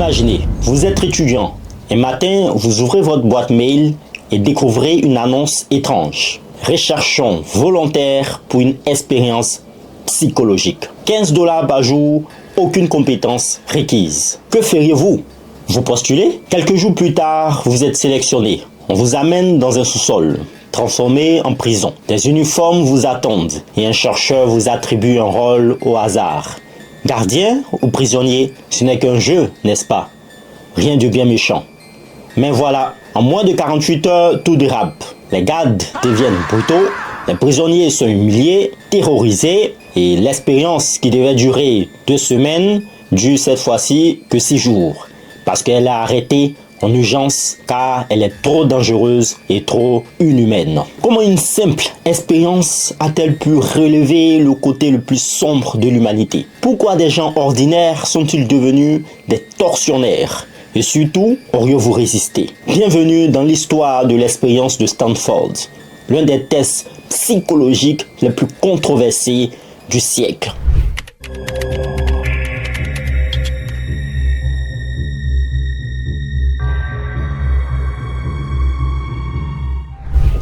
Imaginez, vous êtes étudiant. Un matin, vous ouvrez votre boîte mail et découvrez une annonce étrange. Recherchons volontaire pour une expérience psychologique. 15 $ par jour, aucune compétence requise. Que feriez-vous? Vous postulez? Quelques jours plus tard, vous êtes sélectionné. On vous amène dans un sous-sol, transformé en prison. Des uniformes vous attendent et un chercheur vous attribue un rôle au hasard. Gardien ou prisonnier, ce n'est qu'un jeu, n'est-ce pas? Rien de bien méchant. Mais voilà, en moins de 48 heures, tout dérape. Les gardes deviennent brutaux, les prisonniers sont humiliés, terrorisés, et l'expérience qui devait durer 2 semaines dure cette fois-ci que 6 jours. Parce qu'elle est arrêtée en urgence car elle est trop dangereuse et trop inhumaine. Comment une simple expérience a-t-elle pu relever le côté le plus sombre de l'humanité? Pourquoi des gens ordinaires sont-ils devenus des tortionnaires? Et surtout, auriez-vous résisté? Bienvenue dans l'histoire de l'expérience de Stanford, l'un des tests psychologiques les plus controversés du siècle.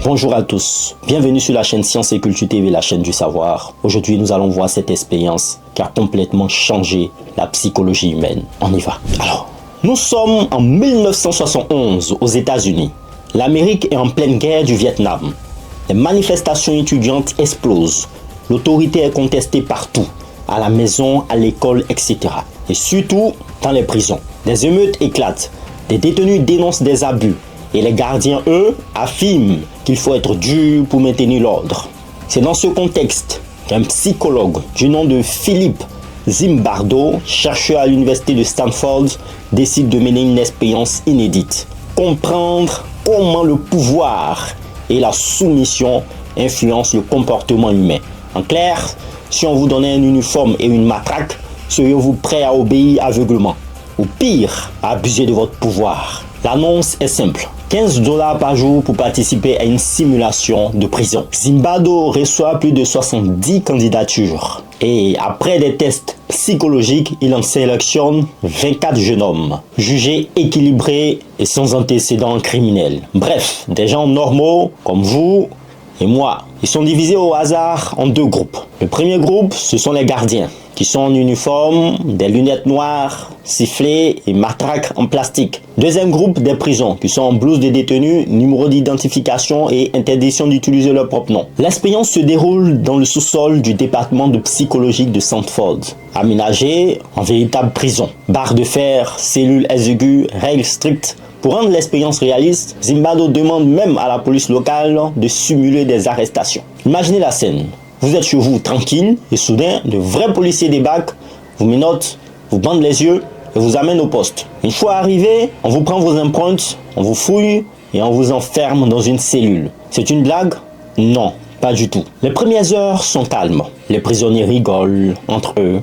Bonjour à tous, bienvenue sur la chaîne Science et Culture TV, la chaîne du savoir. Aujourd'hui, nous allons voir cette expérience qui a complètement changé la psychologie humaine. On y va. Alors, nous sommes en 1971 aux États-Unis. L'Amérique est en pleine guerre du Vietnam. Les manifestations étudiantes explosent. L'autorité est contestée partout, à la maison, à l'école, etc. Et surtout dans les prisons. Des émeutes éclatent. Des détenus dénoncent des abus. Et les gardiens, eux, affirment qu'il faut être dur pour maintenir l'ordre. C'est dans ce contexte qu'un psychologue du nom de Philip Zimbardo, chercheur à l'université de Stanford, décide de mener une expérience inédite. Comprendre comment le pouvoir et la soumission influencent le comportement humain. En clair, si on vous donnait un uniforme et une matraque, seriez-vous prêt à obéir aveuglement? Ou pire, à abuser de votre pouvoir? L'annonce est simple. 15 $ par jour pour participer à une simulation de prison. Zimbardo reçoit plus de 70 candidatures. Et après des tests psychologiques, il en sélectionne 24 jeunes hommes, jugés équilibrés et sans antécédents criminels. Bref, des gens normaux comme vous et moi. Ils sont divisés au hasard en 2 groupes. Le premier groupe, ce sont les gardiens, qui sont en uniforme, des lunettes noires, sifflets et matraques en plastique. Deuxième groupe, des prisons, qui sont en blouse de détenus, numéro d'identification et interdiction d'utiliser leur propre nom. L'expérience se déroule dans le sous-sol du département de psychologie de Stanford, aménagé en véritable prison. Barres de fer, cellules exiguës, règles strictes. Pour rendre l'expérience réaliste, Zimbardo demande même à la police locale de simuler des arrestations. Imaginez la scène. Vous êtes chez vous tranquille et soudain, de vrais policiers débarquent, vous menottent, vous bandent les yeux et vous amènent au poste. Une fois arrivé, on vous prend vos empreintes, on vous fouille et on vous enferme dans une cellule. C'est une blague? Non, pas du tout. Les premières heures sont calmes. Les prisonniers rigolent entre eux,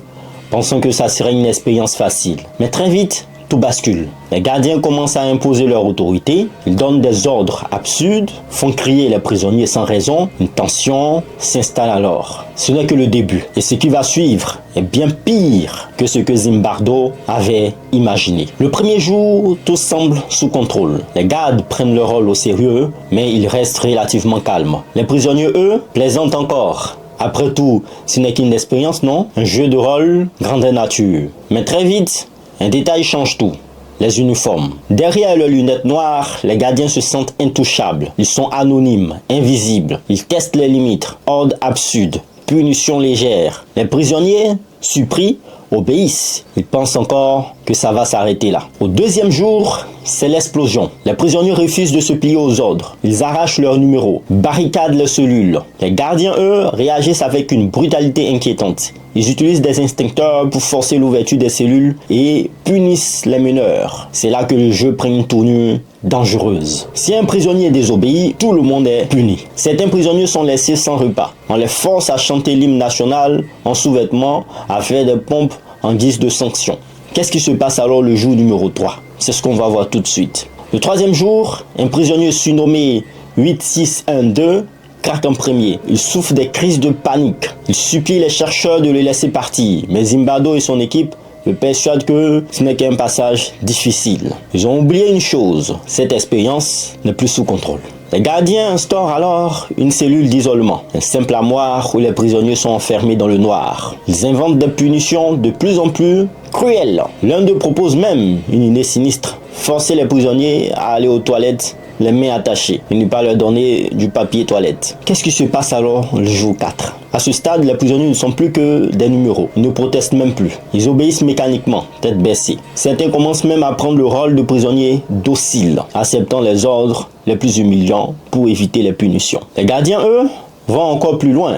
pensant que ça serait une expérience facile. Mais très vite, tout bascule. Les gardiens commencent à imposer leur autorité, ils donnent des ordres absurdes, font crier les prisonniers sans raison, une tension s'installe alors. Ce n'est que le début, et ce qui va suivre est bien pire que ce que Zimbardo avait imaginé. Le premier jour, tout semble sous contrôle. Les gardes prennent leur rôle au sérieux, mais ils restent relativement calmes. Les prisonniers, eux, plaisantent encore. Après tout, ce n'est qu'une expérience, non? Un jeu de rôle, grandeur nature. Mais très vite, un détail change tout. Les uniformes. Derrière leurs lunettes noires, les gardiens se sentent intouchables. Ils sont anonymes, invisibles. Ils testent les limites. Ordre absurde. Punition légère. Les prisonniers, surpris, obéissent. Ils pensent encore que ça va s'arrêter là. Au deuxième jour, c'est l'explosion. Les prisonniers refusent de se plier aux ordres. Ils arrachent leurs numéros, barricadent les cellules. Les gardiens, eux, réagissent avec une brutalité inquiétante. Ils utilisent des instincteurs pour forcer l'ouverture des cellules et punissent les meneurs. C'est là que le jeu prend une tournure dangereuse. Si un prisonnier désobéit, tout le monde est puni. Certains prisonniers sont laissés sans repas. On les force à chanter l'hymne national en sous-vêtements, à faire des pompes en guise de sanction. Qu'est-ce qui se passe alors le jour numéro 3? C'est ce qu'on va voir tout de suite. Le troisième jour, un prisonnier surnommé 8612 craque en premier. Il souffre des crises de panique. Il supplie les chercheurs de le laisser partir. Mais Zimbardo et son équipe me persuadent que ce n'est qu'un passage difficile. Ils ont oublié une chose, cette expérience n'est plus sous contrôle. Les gardiens instaurent alors une cellule d'isolement, un simple armoire où les prisonniers sont enfermés dans le noir. Ils inventent des punitions de plus en plus cruelles. L'un d'eux propose même une idée sinistre, forcer les prisonniers à aller aux toilettes les mains attachées et ne pas leur donner du papier toilette. Qu'est-ce qui se passe alors le jour 4? À ce stade, les prisonniers ne sont plus que des numéros. Ils ne protestent même plus. Ils obéissent mécaniquement, tête baissée. Certains commencent même à prendre le rôle de prisonniers dociles, acceptant les ordres les plus humiliants pour éviter les punitions. Les gardiens, eux, vont encore plus loin.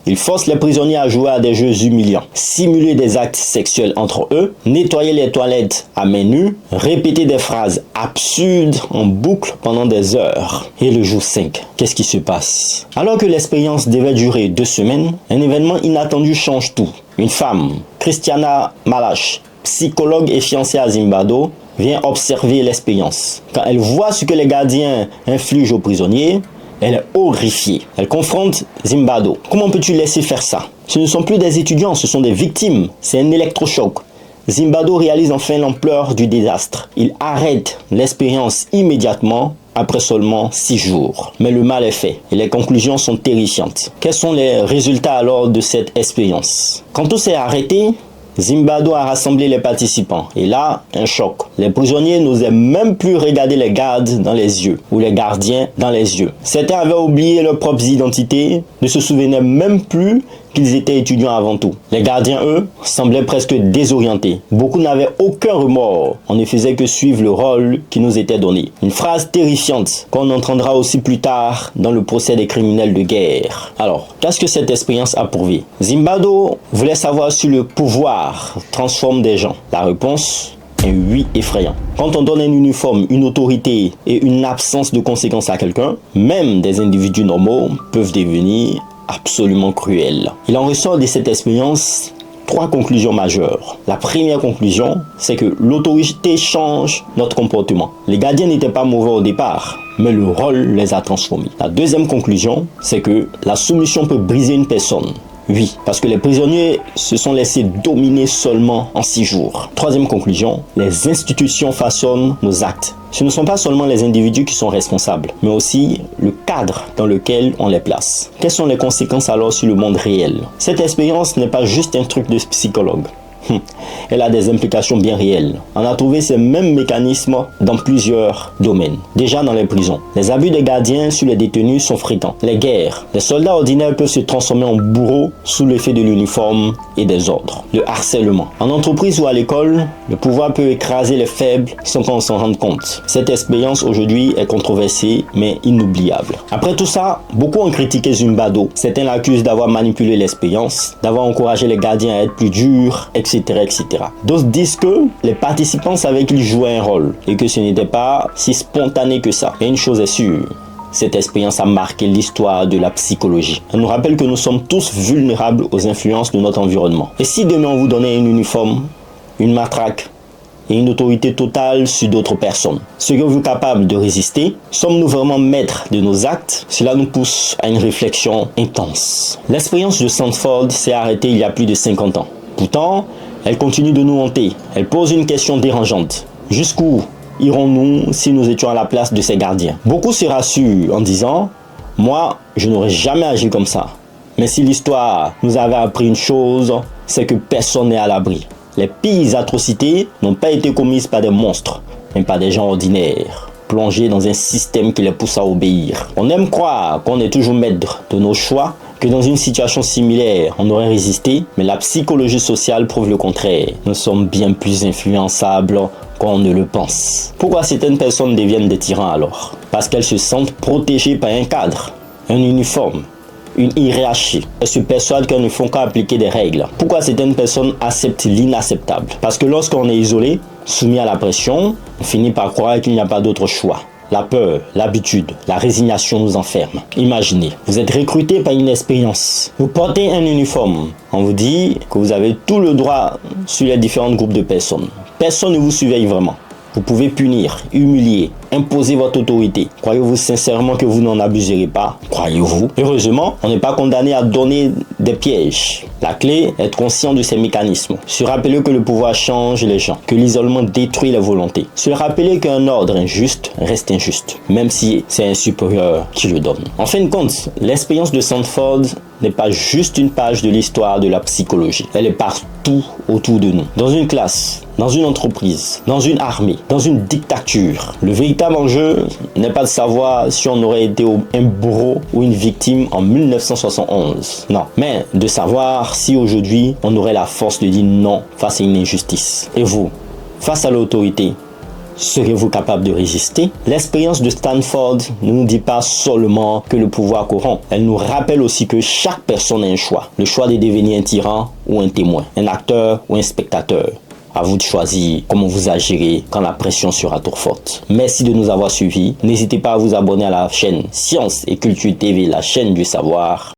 Ils forcent les prisonniers à jouer à des jeux humiliants, simuler des actes sexuels entre eux, nettoyer les toilettes à main nue, répéter des phrases absurdes en boucle pendant des heures. Et le jour 5, qu'est-ce qui se passe? Alors que l'expérience devait durer 2 semaines, un événement inattendu change tout. Une femme, Christiana Malache, psychologue et fiancée à Zimbabwe, vient observer l'expérience. Quand elle voit ce que les gardiens infligent aux prisonniers, elle est horrifiée. Elle confronte Zimbabwe. Comment peux-tu laisser faire ça? Ce ne sont plus des étudiants, ce sont des victimes. C'est un électrochoc. Zimbabwe réalise enfin l'ampleur du désastre. Il arrête l'expérience immédiatement après seulement 6 jours. Mais le mal est fait et les conclusions sont terrifiantes. Quels sont les résultats alors de cette expérience? Quand tout s'est arrêté, Zimbabwe a rassemblé les participants. Et là, un choc. Les prisonniers n'osaient même plus regarder les gardes dans les yeux, ou les gardiens dans les yeux. Certains avaient oublié leurs propres identités, ne se souvenaient même plus qu'ils étaient étudiants avant tout. Les gardiens, eux, semblaient presque désorientés. Beaucoup n'avaient aucun remords. On ne faisait que suivre le rôle qui nous était donné. Une phrase terrifiante qu'on entendra aussi plus tard dans le procès des criminels de guerre. Alors, qu'est-ce que cette expérience a prouvé? Zimbabwe voulait savoir si le pouvoir transforme des gens. La réponse? Un oui effrayant. Quand on donne un uniforme, une autorité et une absence de conséquences à quelqu'un, même des individus normaux peuvent devenir absolument cruels. Il en ressort de cette expérience 3 conclusions majeures. La première conclusion, c'est que l'autorité change notre comportement. Les gardiens n'étaient pas mauvais au départ, mais le rôle les a transformés. La deuxième conclusion, c'est que la soumission peut briser une personne. Oui, parce que les prisonniers se sont laissés dominer seulement en 6 jours. Troisième conclusion, les institutions façonnent nos actes. Ce ne sont pas seulement les individus qui sont responsables, mais aussi le cadre dans lequel on les place. Quelles sont les conséquences alors sur le monde réel? Cette expérience n'est pas juste un truc de psychologue. Elle a des implications bien réelles. On a trouvé ces mêmes mécanismes dans plusieurs domaines. Déjà dans les prisons, les abus des gardiens sur les détenus sont fréquents. Les guerres, les soldats ordinaires peuvent se transformer en bourreaux sous l'effet de l'uniforme et des ordres. Le harcèlement. En entreprise ou à l'école, le pouvoir peut écraser les faibles sans qu'on s'en rende compte. Cette expérience aujourd'hui est controversée mais inoubliable. Après tout ça, beaucoup ont critiqué Zimbabwe. Certains l'accusent d'avoir manipulé l'expérience, d'avoir encouragé les gardiens à être plus durs, etc. D'autres disent que les participants savaient qu'ils jouaient un rôle et que ce n'était pas si spontané que ça. Et une chose est sûre, cette expérience a marqué l'histoire de la psychologie. Elle nous rappelle que nous sommes tous vulnérables aux influences de notre environnement. Et si demain on vous donnait un uniforme, une matraque et une autorité totale sur d'autres personnes, seriez-vous capable de résister? Sommes-nous vraiment maîtres de nos actes? Cela nous pousse à une réflexion intense. L'expérience de Stanford s'est arrêtée il y a plus de 50 ans. Pourtant, elle continue de nous hanter. Elle pose une question dérangeante. Jusqu'où irons-nous si nous étions à la place de ces gardiens? Beaucoup se rassurent en disant « Moi, je n'aurais jamais agi comme ça. » Mais si l'histoire nous avait appris une chose, c'est que personne n'est à l'abri. Les pires atrocités n'ont pas été commises par des monstres, mais par des gens ordinaires, plongés dans un système qui les pousse à obéir. On aime croire qu'on est toujours maître de nos choix, que dans une situation similaire, on aurait résisté, mais la psychologie sociale prouve le contraire. Nous sommes bien plus influençables qu'on ne le pense. Pourquoi certaines personnes deviennent des tyrans alors? Parce qu'elles se sentent protégées par un cadre, un uniforme, une hiérarchie. Elles se persuadent qu'elles ne font qu'appliquer des règles. Pourquoi certaines personnes acceptent l'inacceptable? Parce que lorsqu'on est isolé, soumis à la pression, on finit par croire qu'il n'y a pas d'autre choix. La peur, l'habitude, la résignation nous enferment. Imaginez, vous êtes recruté par une expérience. Vous portez un uniforme. On vous dit que vous avez tout le droit sur les différents groupes de personnes. Personne ne vous surveille vraiment. Vous pouvez punir, humilier, imposer votre autorité. Croyez-vous sincèrement que vous n'en abuserez pas? Croyez-vous? Heureusement, on n'est pas condamné à donner des pièges. La clé est être conscient de ces mécanismes. Se rappeler que le pouvoir change les gens, que l'isolement détruit les volontés. Se rappeler qu'un ordre injuste reste injuste, même si c'est un supérieur qui le donne. En fin de compte, l'expérience de Stanford n'est pas juste une page de l'histoire de la psychologie. Elle est partout autour de nous. Dans une classe, dans une entreprise, dans une armée, dans une dictature. Le véritable enjeu n'est pas de savoir si on aurait été un bourreau ou une victime en 1971. Non, mais de savoir si aujourd'hui on aurait la force de dire non face à une injustice. Et vous, face à l'autorité, serez-vous capable de résister? L'expérience de Stanford ne nous dit pas seulement que le pouvoir corrompt. Elle nous rappelle aussi que chaque personne a un choix. Le choix de devenir un tyran ou un témoin, un acteur ou un spectateur. À vous de choisir comment vous agirez quand la pression sera trop forte. Merci de nous avoir suivis. N'hésitez pas à vous abonner à la chaîne Science et Culture TV, la chaîne du savoir.